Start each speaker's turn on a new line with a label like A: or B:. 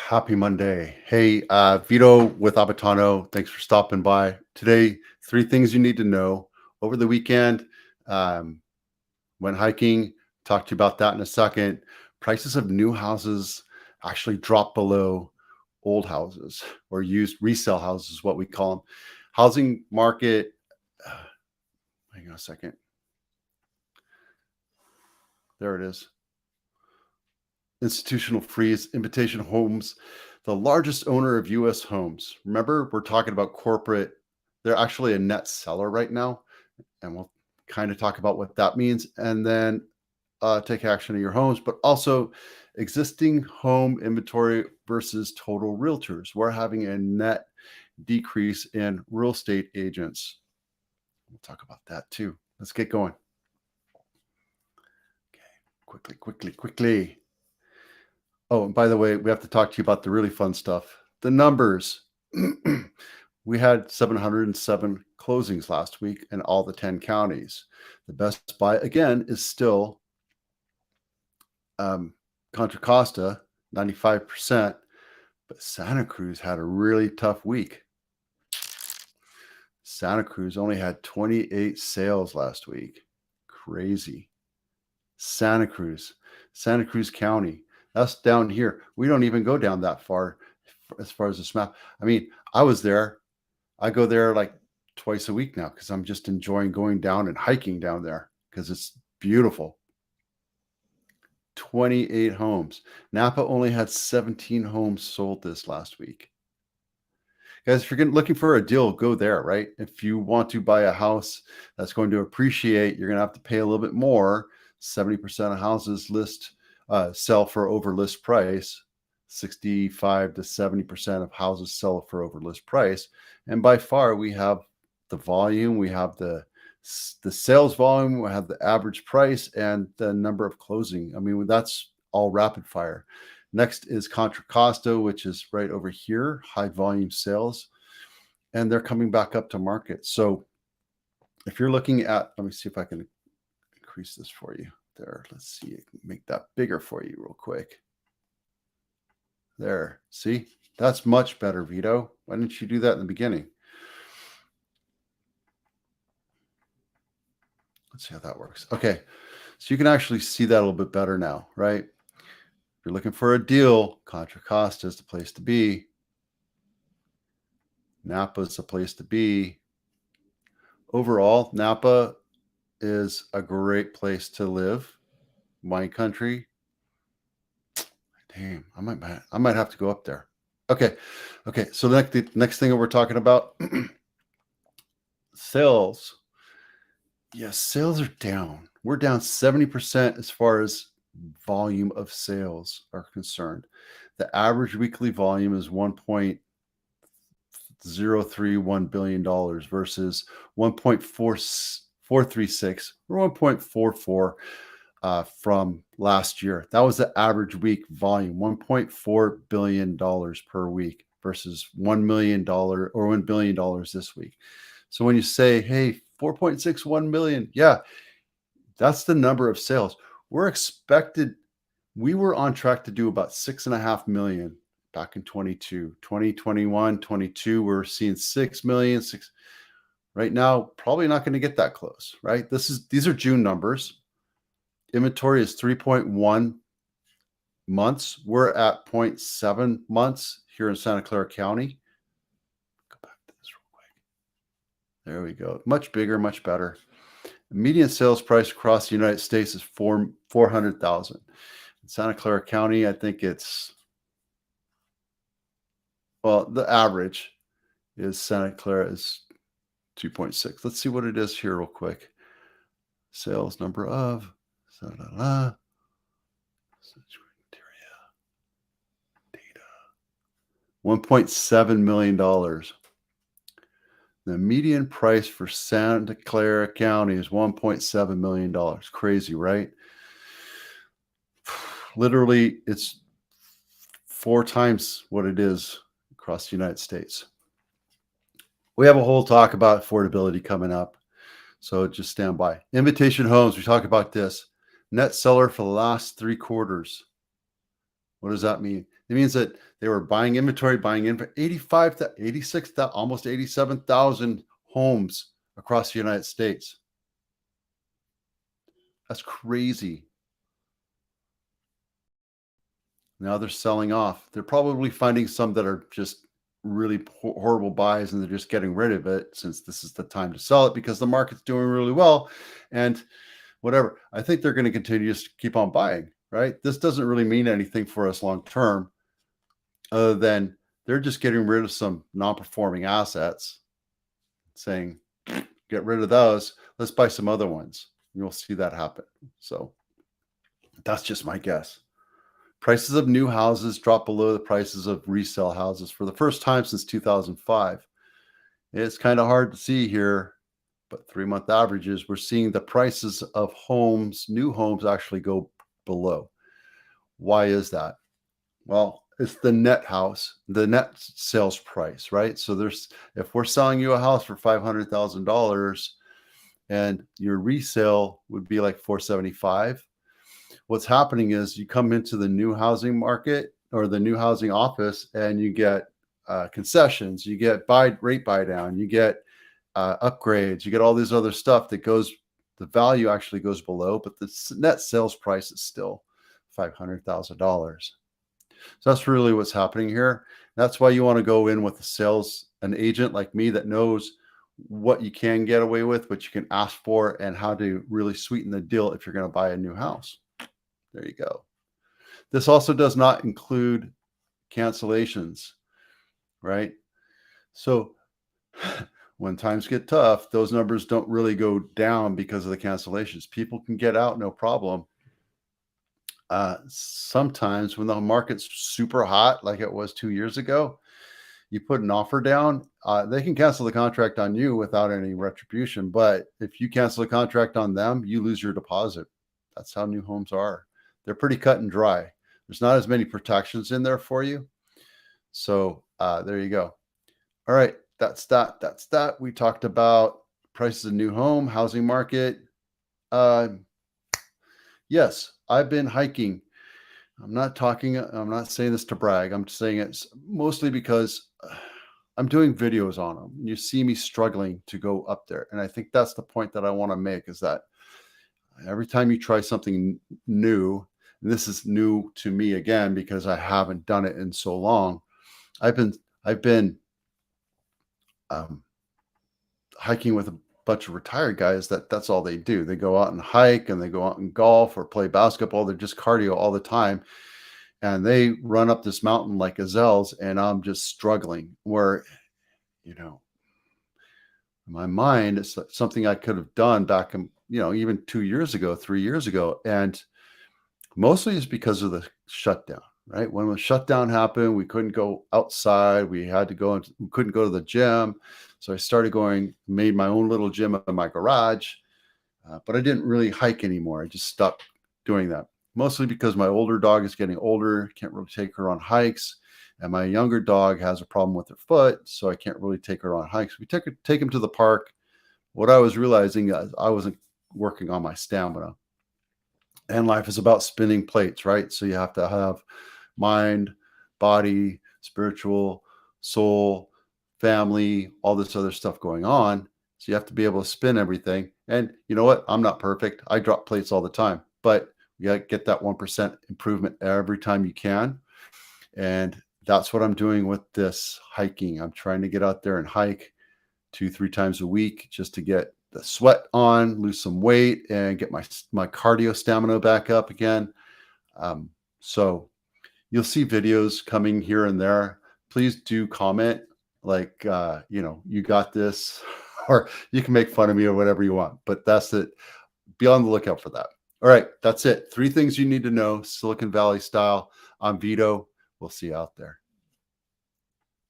A: Happy Monday. Hey, Vito with Abitano. Thanks for stopping by. Today, three things you need to know. Over the weekend, um, went hiking. Talk to you about that in a second. Prices of new houses actually dropped below old houses or used resale houses, what we call them. Housing market, uh, hang on a second. There it is. Institutional Freeze, Invitation Homes, the largest owner of US homes. Remember, we're talking about corporate. They're actually a net seller right now, and we'll kind of talk about what that means. And then take action on your homes, but also existing home inventory versus total realtors. We're having a net decrease in real estate agents. We'll talk about that too. Let's get going. Okay, quickly. Oh, and by the way, we have to talk to you about the really fun stuff. The numbers. We had 707 closings last week in all the 10 counties. The best buy, again, is still Contra Costa, 95%, but Santa Cruz had a really tough week. Santa Cruz only had 28 sales last week. Crazy. Santa Cruz County. That's down here. We don't even go down that far as far as this map. I mean, I was there. I go there like twice a week now because I'm just enjoying going down and hiking down there because it's beautiful. 28 homes. Napa only had 17 homes sold this last week. Guys, if you're looking for a deal, go there, right? If you want to buy a house that's going to appreciate, you're going to have to pay a little bit more. 70% of houses sell for over list price. 65 to 70% of houses sell for over list price. And by far, we have the volume, we have the sales volume, we have the average price, and the number of closing. I mean, that's all rapid fire. Next is Contra Costa, which is right over here, high volume sales, and they're coming back up to market. So if you're looking at, let me see if I can increase this for you there. Let's see, make that bigger for you real quick. There, see, that's much better, Vito. Why didn't you do that in the beginning? Let's see how that works. Okay, so you can actually see that a little bit better now, right? If you're looking for a deal, Contra Costa is the place to be. Napa is the place to be. Overall, Napa is a great place to live. Wine country. Damn, I might have to go up there. Okay. So the next thing that we're talking about, sales. Yes, sales are down. We're down 70% as far as volume of sales are concerned. The average weekly volume is $1.031 billion versus 1.436 or 1.44 from last year. That was the average week volume, $1.4 billion per week versus $1 million or $1 billion this week. So when you say, hey, 4.61 million, yeah, that's the number of sales. We were on track to do about 6.5 million back in 2021, 22, we're seeing 6 million. Right now, probably not going to get that close, right? These are June numbers. Inventory is 3.1 months. We're at 0.7 months here in Santa Clara County. Go back to this real quick. There we go. Much bigger, much better. The median sales price across the United States is $400,000. In Santa Clara County, I think it's, well, the average is Santa Clara is 2.6. Let's see what it is here real quick. Sales number of data. $1.7 million. The median price for Santa Clara County is $1.7 million. Crazy, right? Literally, it's 4 times what it is across the United States. We have a whole talk about affordability coming up, so just stand by. Invitation Homes, we talk about this. Net seller for the last 3 quarters. What does that mean? It means that they were buying inventory, buying in 85 to 86, almost 87,000 homes across the United States. That's crazy. Now they're selling off. They're probably finding some that are just really horrible buys and they're just getting rid of it since this is the time to sell it because the market's doing really well and whatever. I think they're going to continue to keep on buying, right? This doesn't really mean anything for us long term other than they're just getting rid of some non-performing assets, saying, get rid of those. Let's buy some other ones. You'll see that happen. So that's just my guess. Prices of new houses drop below the prices of resale houses for the first time since 2005. It's kind of hard to see here, but 3-month averages, we're seeing the prices of homes, new homes, actually go below. Why is that? Well, it's the net house, the net sales price, right? So if we're selling you a house for $500,000 and your resale would be like $475,000, what's happening is you come into the new housing market or the new housing office and you get concessions, you get rate buy down, you get upgrades, you get all these other stuff that the value actually goes below, but the net sales price is still $500,000. So that's really what's happening here. That's why you want to go in with an agent like me that knows what you can get away with, what you can ask for, and how to really sweeten the deal if you're going to buy a new house. There you go. This also does not include cancellations, right? So when times get tough, those numbers don't really go down because of the cancellations. People can get out, no problem. Sometimes when the market's super hot, like it was 2 years ago, you put an offer down, they can cancel the contract on you without any retribution. But if you cancel the contract on them, you lose your deposit. That's how new homes are. They're pretty cut and dry. There's not as many protections in there for you. So there you go. All right, that's that. We talked about prices of new home, housing market. Yes, I've been hiking. I'm not saying this to brag. I'm saying it's mostly because I'm doing videos on them. You see me struggling to go up there. And I think that's the point that I want to make is that every time you try something new, and this is new to me again, because I haven't done it in so long. I've been hiking with a bunch of retired guys that's all they do. They go out and hike and they go out and golf or play basketball. They're just cardio all the time. And they run up this mountain like gazelles, and I'm just struggling where, in my mind, it's something I could have done back in, even 2 years ago, 3 years ago. And mostly it's because of the shutdown, right? When the shutdown happened, we couldn't go outside. We couldn't go to the gym. So I started made my own little gym in my garage, but I didn't really hike anymore. I just stopped doing that. Mostly because my older dog is getting older, can't really take her on hikes. And my younger dog has a problem with her foot, so I can't really take her on hikes. We take him to the park. What I was realizing is I wasn't working on my stamina. And life is about spinning plates, right? So you have to have mind, body, spiritual, soul, family, all this other stuff going on. So you have to be able to spin everything. And you know what? I'm not perfect. I drop plates all the time, but you got to get that 1% improvement every time you can. And that's what I'm doing with this hiking. I'm trying to get out there and hike 2-3 times a week just to get the sweat on, lose some weight, and get my cardio stamina back up again. So you'll see videos coming here and there. Please do comment like, you got this, or you can make fun of me or whatever you want, but that's it. Be on the lookout for that. All right, that's it. 3 things you need to know, Silicon Valley style. I'm Vito. We'll see you out there.